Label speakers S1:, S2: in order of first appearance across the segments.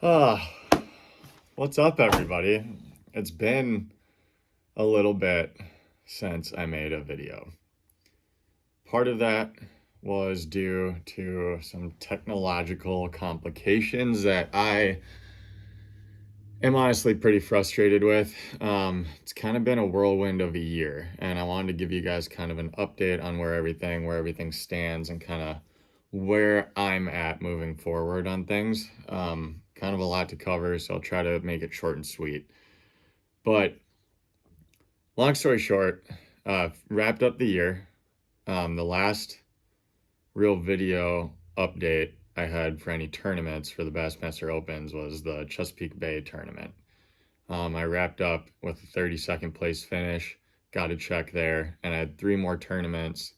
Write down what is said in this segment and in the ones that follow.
S1: Ah, what's up, everybody? It's been a little bit since I made a video. Part of that was due to some technological complications that I am honestly pretty frustrated with. It's kind of been a whirlwind of a year, and I wanted to give you guys kind of an update on where everything stands, and kind of where I'm at moving forward on things. Kind of a lot to cover, so I'll try to make it short and sweet. But long story short, wrapped up the year. The last real video update I had for any tournaments for the Bassmaster Opens was the Chesapeake Bay tournament. I wrapped up with a 32nd place finish, got a check there, and I had three more tournaments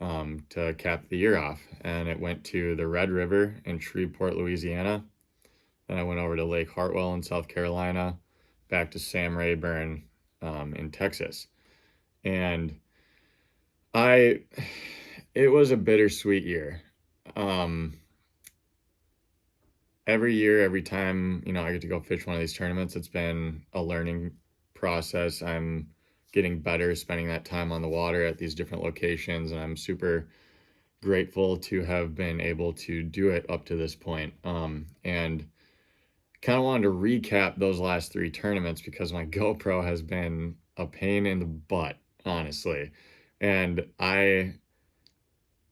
S1: to cap the year off. And it went to the Red River in Shreveport, Louisiana. Then I went over to Lake Hartwell in South Carolina, back to Sam Rayburn in Texas. And I, it was a bittersweet year. Um, every year, every time, I get to go fish one of these tournaments, it's been a learning process. I'm getting better spending that time on the water at these different locations, and I'm super grateful to have been able to do it up to this point. And kind of wanted to recap those last three tournaments because my GoPro has been a pain in the butt, honestly. And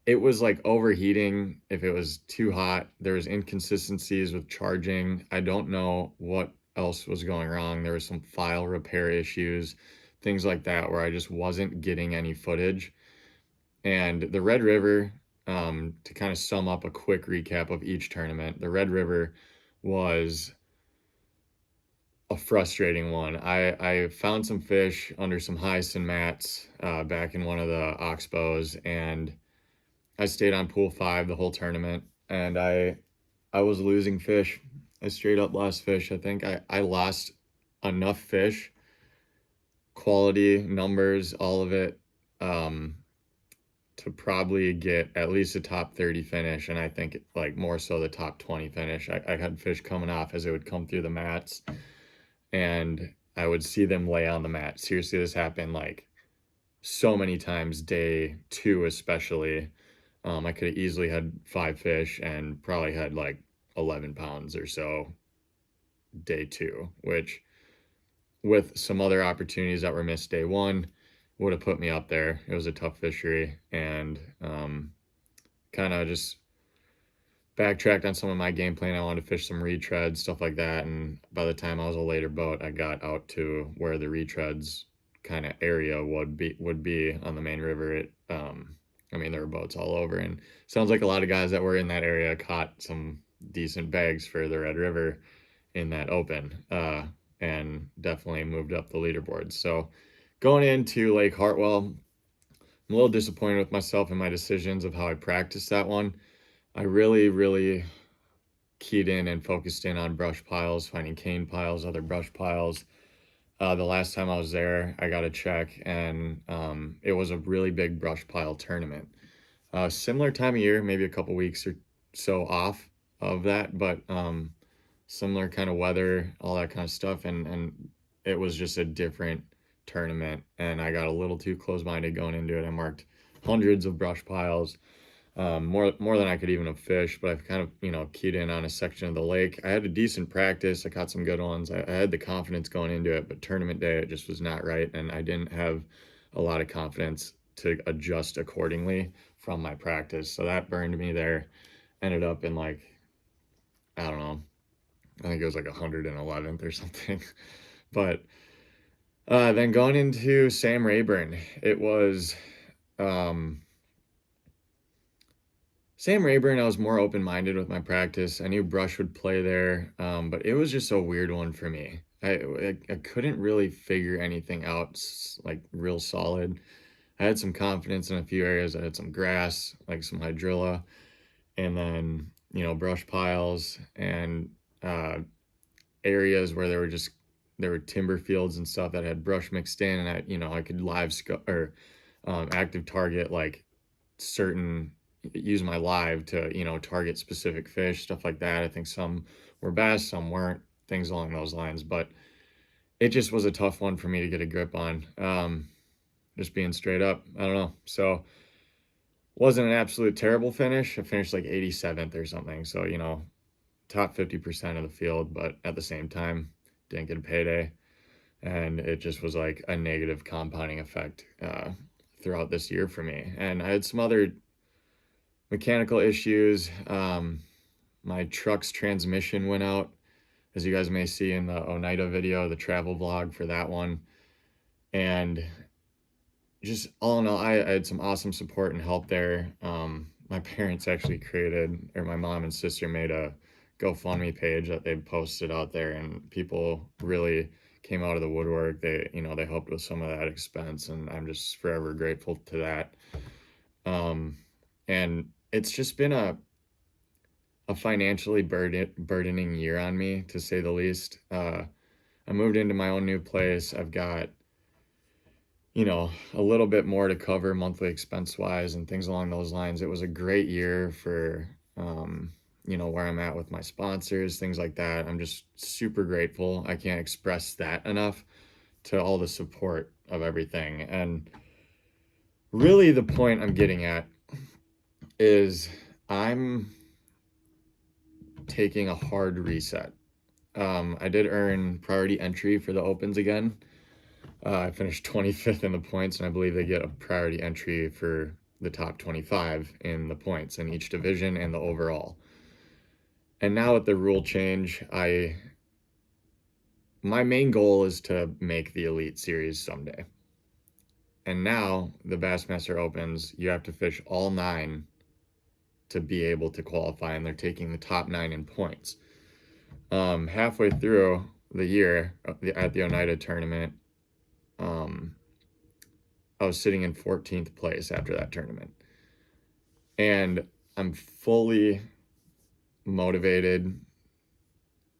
S1: it was like overheating if it was too hot. There was inconsistencies with charging. I don't know what else was going wrong. There was some file repair issues, things like that, where I just wasn't getting any footage. And the Red River, to kind of sum up a quick recap of each tournament, the Red River was a frustrating one. I found some fish under some hyacinth mats back in one of the oxbows, and I stayed on pool 5 the whole tournament, and I was losing fish. I straight up lost fish. I think I lost enough fish, quality, numbers, all of it, to probably get at least a top 30 finish, and I think like more so the top 20 finish. I had fish coming off as it would come through the mats, and I would see them lay on the mat. Seriously, this happened like so many times, day 2 especially. I could have easily had 5 fish and probably had like 11 pounds or so day 2, which with some other opportunities that were missed day 1 would have put me up there. It was a tough fishery, and kind of just backtracked on some of my game plan. I wanted to fish some retreads, stuff like that, and by the time I was a later boat, I got out to where the retreads kind of area would be on the main river. I mean, there were boats all over, and sounds like a lot of guys that were in that area caught some decent bags for the Red River in that open, and definitely moved up the leaderboards. So going into Lake Hartwell, I'm a little disappointed with myself and my decisions of how I practiced that one. I really, really keyed in and focused in on brush piles, finding cane piles, other brush piles. The last time I was there, I got a check, and it was a really big brush pile tournament. Similar time of year, maybe a couple weeks or so off of that, but similar kind of weather, all that kind of stuff, and it was just a different tournament, and I got a little too close-minded going into it. I marked hundreds of brush piles, more than I could even have fished, but I've kind of, keyed in on a section of the lake. I had a decent practice. I caught some good ones. I had the confidence going into it, but tournament day, it just was not right. And I didn't have a lot of confidence to adjust accordingly from my practice. So that burned me there. Ended up in like, I don't know, I think it was like 111th or something. But then going into Sam Rayburn, it was, Sam Rayburn, I was more open-minded with my practice. I knew Brush would play there, but it was just a weird one for me. I couldn't really figure anything out like real solid. I had some confidence in a few areas. I had some grass, like some hydrilla, and then brush piles and areas where there were timber fields and stuff that had brush mixed in, and I could active target like certain use my live to, target specific fish, stuff like that. I think some were bass, some weren't, things along those lines. But it just was a tough one for me to get a grip on. Just being straight up. I don't know. So wasn't an absolute terrible finish. I finished like 87th or something. So, top 50% of the field, but at the same time, didn't get a payday. And it just was like a negative compounding effect throughout this year for me. And I had some other mechanical issues. My truck's transmission went out, as you guys may see in the Oneida video, the travel vlog for that one. And just all in all, I had some awesome support and help there. My parents actually created, or my mom and sister made a GoFundMe page that they posted out there, and people really came out of the woodwork. They helped with some of that expense, and I'm just forever grateful to that. And it's just been a financially burdening year on me, to say the least. I moved into my own new place. I've got a little bit more to cover monthly expense wise and things along those lines. It was a great year for, where I'm at with my sponsors, things like that. I'm just super grateful. I can't express that enough, to all the support of everything. And really the point I'm getting at is I'm taking a hard reset. I did earn priority entry for the Opens again. I finished 25th in the points, and I believe they get a priority entry for the top 25 in the points in each division and the overall. And now with the rule change, my main goal is to make the Elite Series someday. And now the Bassmaster Opens, you have to fish all 9 to be able to qualify, and they're taking the top 9 in points. Halfway through the year at the Oneida tournament, I was sitting in 14th place after that tournament. And I'm fully motivated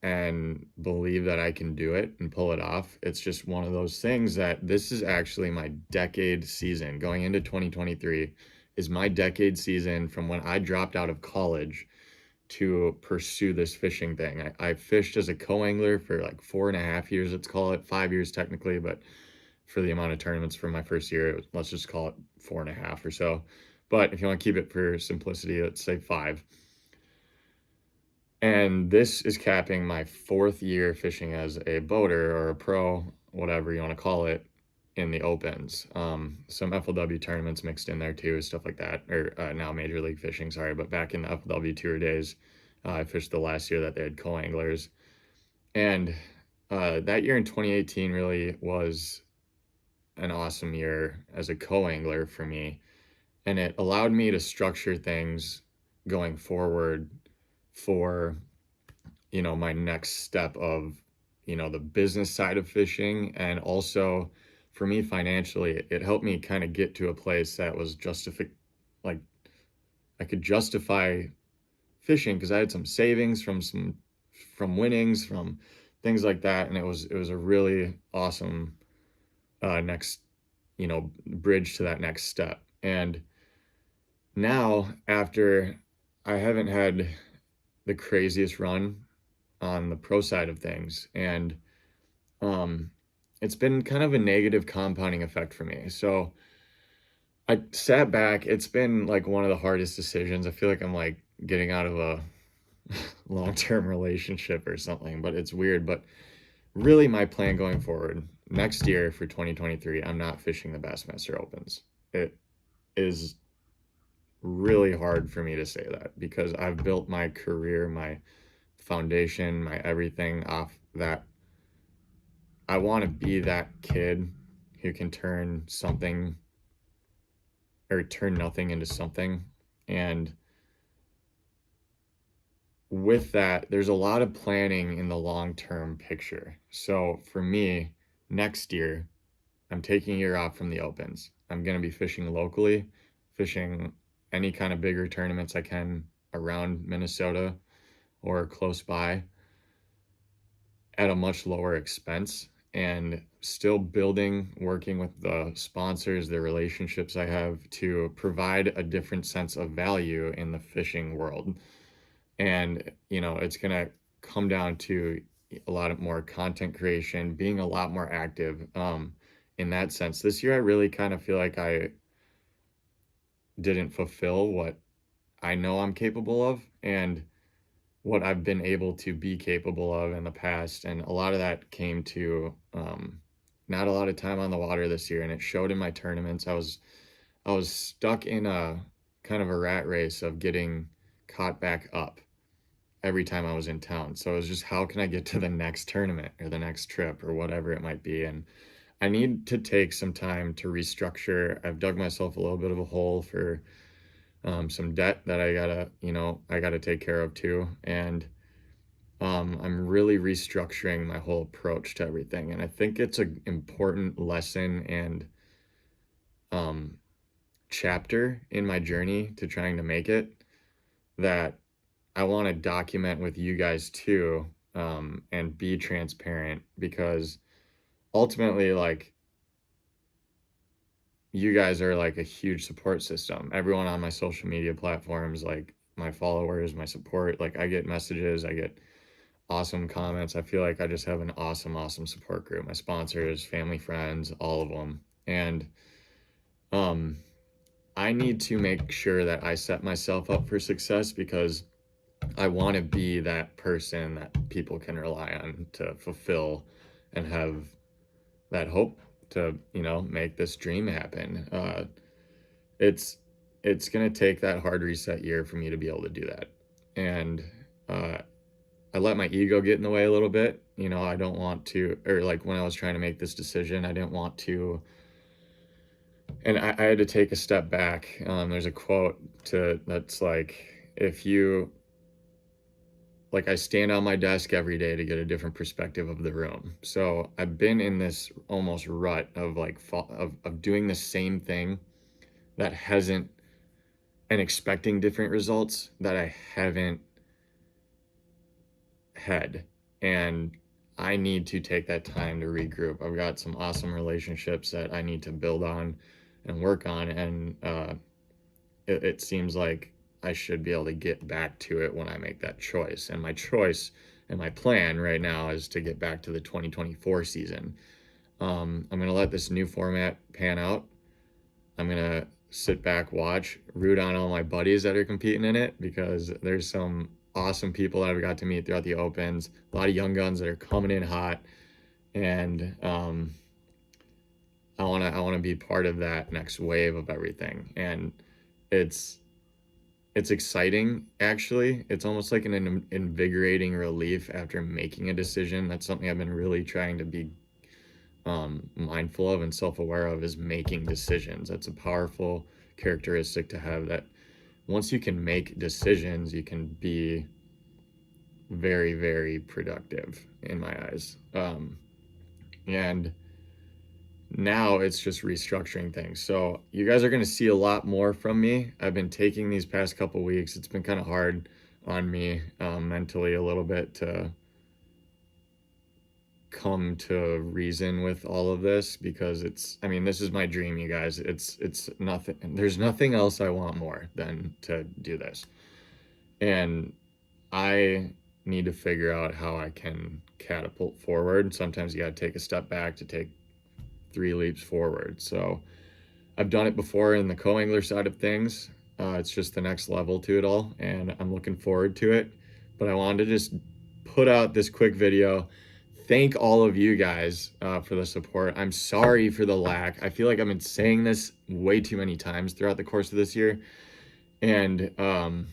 S1: and believe that I can do it and pull it off. It's just one of those things that this is actually my decade season. Going into 2023 is my decade season from when I dropped out of college to pursue this fishing thing. I fished as a co-angler for like 4.5 years, let's call it 5 years technically, but for the amount of tournaments for my first year, let's just call it 4.5 or so. But if you want to keep it for simplicity, let's say 5. And this is capping my 4th year fishing as a boater or a pro, whatever you want to call it, in the Opens. Some FLW tournaments mixed in there too, stuff like that. Or now Major League Fishing, sorry. But back in the FLW Tour days, I fished the last year that they had co-anglers. And that year in 2018 really was an awesome year as a co-angler for me. And it allowed me to structure things going forward for, my next step of, the business side of fishing. And also for me financially, it helped me kind of get to a place that was like I could justify fishing, because I had some savings from winnings, from things like that. And it was a really awesome next, bridge to that next step. And now, after I haven't had the craziest run on the pro side of things, and it's been kind of a negative compounding effect for me. So I sat back. It's been like one of the hardest decisions. I feel like I'm like getting out of a long-term relationship or something, but it's weird. But really, my plan going forward next year for 2023, I'm not fishing the Bassmaster Opens. It is really hard for me to say that, because I've built my career, my foundation, my everything off that. I want to be that kid who can turn something, or turn nothing into something. And with that, there's a lot of planning in the long-term picture. So for me, next year, I'm taking a year off from the Opens. I'm going to be fishing locally, fishing any kind of bigger tournaments I can around Minnesota or close by at a much lower expense. and still building, working with the sponsors, the relationships I have to provide a different sense of value in the fishing world. And, it's going to come down to a lot of more content creation, being a lot more active in that sense. This year, I really kind of feel like I didn't fulfill what I know I'm capable of and what I've been able to be capable of in the past. And a lot of that came to not a lot of time on the water this year, and it showed in my tournaments. I was stuck in a kind of a rat race of getting caught back up every time I was in town. So it was just, how can I get to the next tournament or the next trip or whatever it might be? And I need to take some time to restructure. I've dug myself a little bit of a hole for some debt that I gotta take care of too. And I'm really restructuring my whole approach to everything. And I think it's an important lesson and um, chapter in my journey to trying to make it that I want to document with you guys too, and be transparent, because ultimately, like, you guys are like a huge support system. Everyone on my social media platforms, like my followers, my support, like I get messages, I get awesome comments. I feel like I just have an awesome, awesome support group. My sponsors, family, friends, all of them. And um, I need to make sure that I set myself up for success, because I want to be that person that people can rely on to fulfill and have that hope to, make this dream happen. It's it's gonna take that hard reset year for me to be able to do that. And uh, I let my ego get in the way a little bit. I don't want to, or like when I was trying to make this decision, I didn't want to, and I had to take a step back. There's a quote that's like, if you, like, I stand on my desk every day to get a different perspective of the room. So I've been in this almost rut of like, of doing the same thing that hasn't, and expecting different results that I haven't had. And I need to take that time to regroup. I've got some awesome relationships that I need to build on and work on. And it seems like I should be able to get back to it when I make that choice. And my choice and my plan right now is to get back to the 2024 season. I'm going to let this new format pan out. I'm going to sit back, watch, root on all my buddies that are competing in it, because there's some awesome people that I've got to meet throughout the opens, a lot of young guns that are coming in hot. And I want to be part of that next wave of everything. And it's exciting, actually. It's almost like an invigorating relief after making a decision. That's something I've been really trying to be mindful of and self-aware of, is making decisions. That's a powerful characteristic to have, that once you can make decisions, you can be very, very productive in my eyes. And now it's just restructuring things. So you guys are going to see a lot more from me. I've been taking these past couple weeks. It's been kind of hard on me mentally a little bit to come to reason with all of this, because this is my dream, you guys. It's nothing, there's nothing else I want more than to do this. And I need to figure out how I can catapult forward. Sometimes you got to take a step back to take 3 leaps forward. So I've done it before in the co-angler side of things. It's just the next level to it all, and I'm looking forward to it. But I wanted to just put out this quick video. Thank all of you guys for the support. I'm sorry for the lack. I feel like I've been saying this way too many times throughout the course of this year. And I'm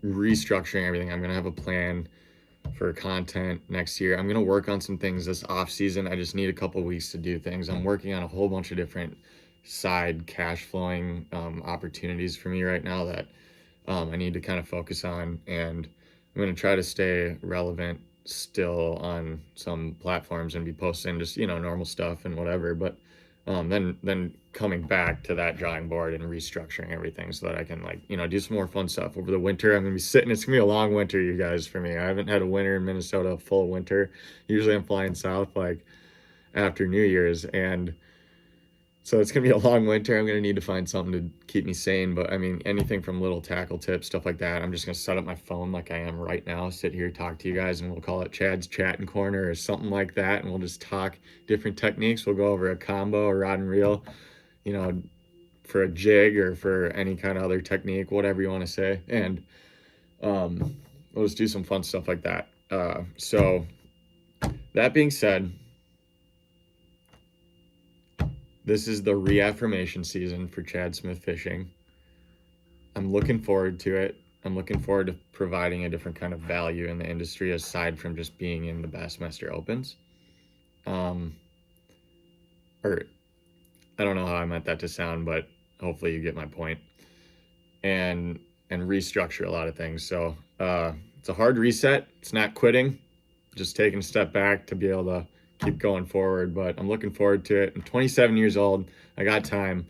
S1: restructuring everything. I'm going to have a plan for content next year. I'm going to work on some things this off season. I just need a couple weeks to do things. I'm working on a whole bunch of different side cash flowing opportunities for me right now that I need to kind of focus on. And I'm going to try to stay relevant still on some platforms and be posting just, normal stuff and whatever. But Then coming back to that drawing board and restructuring everything so that I can, like, do some more fun stuff over the winter. I'm gonna be sitting. It's gonna be a long winter, you guys, for me. I haven't had a winter in Minnesota, a full winter. Usually I'm flying south like after New Year's, and so it's gonna be a long winter. I'm gonna need to find something to keep me sane. But I mean, anything from little tackle tips, stuff like that. I'm just gonna set up my phone like I am right now, sit here, talk to you guys, and we'll call it Chad's Chatting Corner or something like that. And we'll just talk different techniques. We'll go over a combo, a rod and reel, you know, for a jig or for any kind of other technique, whatever you want to say. And we'll just do some fun stuff like that. So that being said, this is the reaffirmation season for Chad Smith Fishing. I'm looking forward to it. I'm looking forward to providing a different kind of value in the industry aside from just being in the Bassmaster Opens. Or I don't know how I meant that to sound, but hopefully you get my point. And restructure a lot of things. So it's a hard reset. It's not quitting, just taking a step back to be able to keep going forward. But I'm looking forward to it. I'm 27 years old. I got time.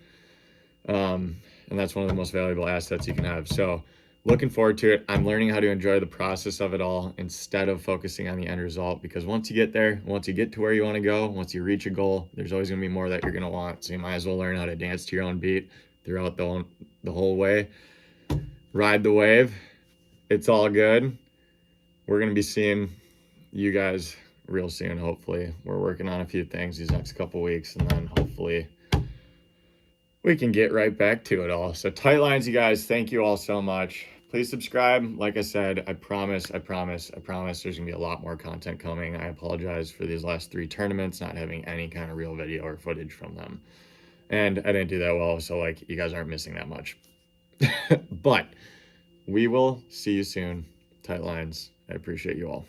S1: And that's one of the most valuable assets you can have. So looking forward to it. I'm learning how to enjoy the process of it all instead of focusing on the end result, because once you get there, once you get to where you want to go, once you reach a goal, there's always going to be more that you're going to want. So you might as well learn how to dance to your own beat throughout the whole way. Ride the wave. It's all good. We're going to be seeing you guys real soon, hopefully. We're working on a few things these next couple weeks, and then hopefully we can get right back to it all. So tight lines, you guys, thank you all so much. Please subscribe. Like I said, I promise there's gonna be a lot more content coming. I apologize for these last 3 tournaments not having any kind of real video or footage from them. And I didn't do that well, so like you guys aren't missing that much. But we will see you soon. Tight lines. I appreciate you all.